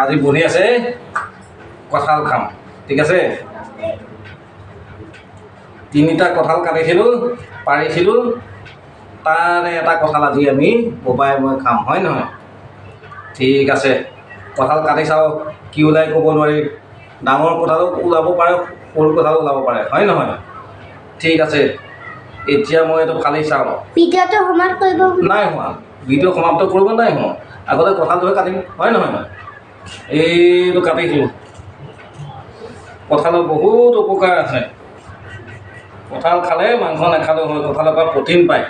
আজি বহি আছে কঁঠাল খাম ঠিক আছে তিনিটা কঁঠাল কাটিছিলোঁ পাৰিছিলোঁ তাৰে এটা কঁঠাল আজি আমি ববাই মই খাম হয় নহয় ঠিক আছে কঁঠাল কাটি চাওঁ কি ওলাই ক'ব নোৱাৰি ডাঙৰ কঁঠালো ওলাব পাৰে সৰু কঁঠালো ওলাব পাৰে হয় নহয় ঠিক আছে এতিয়া মই এইটো ফালি চাওঁ ভিডিঅ'টো সমাপ্ত কৰিব নাই হোৱা ভিডিঅ' সমাপ্ত কৰিব নাই হোৱা আগতে কঁঠালটোহে কাটিম হয় নহয় এইটো কাটিছোঁ কঁঠালৰ বহুত উপকাৰ আছে কঁঠাল খালে মাংস নাখালেও হয় কঁঠালৰ পৰা প্ৰ'টিন পায়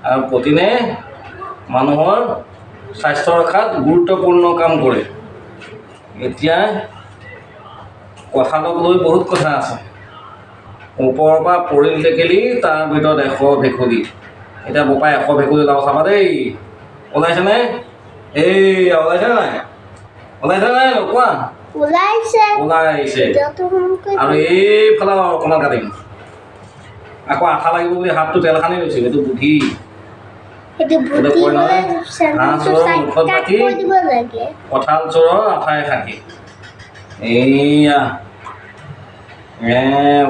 আৰু প্ৰ'টিনে মানুহৰ স্বাস্থ্য ৰখাত গুৰুত্বপূৰ্ণ কাম কৰে এতিয়া কঁঠালক লৈ বহুত কথা আছে ওপৰৰ পৰা পৰিল টেকেলি তাৰ ভিতৰত 100 ভেকুলী এতিয়া বোপাই 100 ভেকুলী ওলাব চাবা দেই ওলাইছেনে এই ওলাইছে নাই কোৱা ওলাইছে আৰু এইফালে অকণমান কাটিম আকৌ আঠা লাগিব বুলি হাতটো তেল সানি লৈছিল এইটো বুদ্ধি কঁঠাল চোৰৰ আঠাই খাকি এইয়া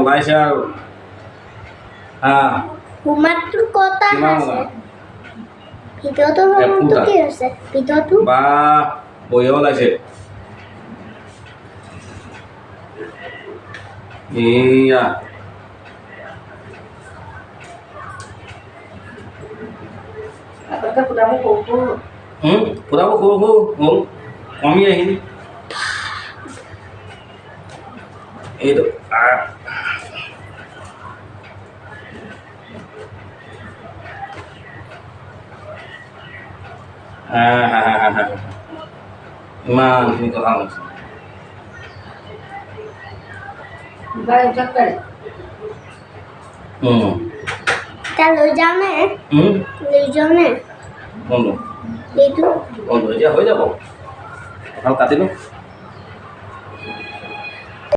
ওলাইছে আৰু বা বঢ়িয়া ওলাইছে এইয়া ফুটাব সৰু কমি আহিল এইটো ইমানখিনি কথা হৈছে লৈ যাওঁ নে বন্ধু এতিয়া হৈ যাব কঁঠাল কাটিলোঁ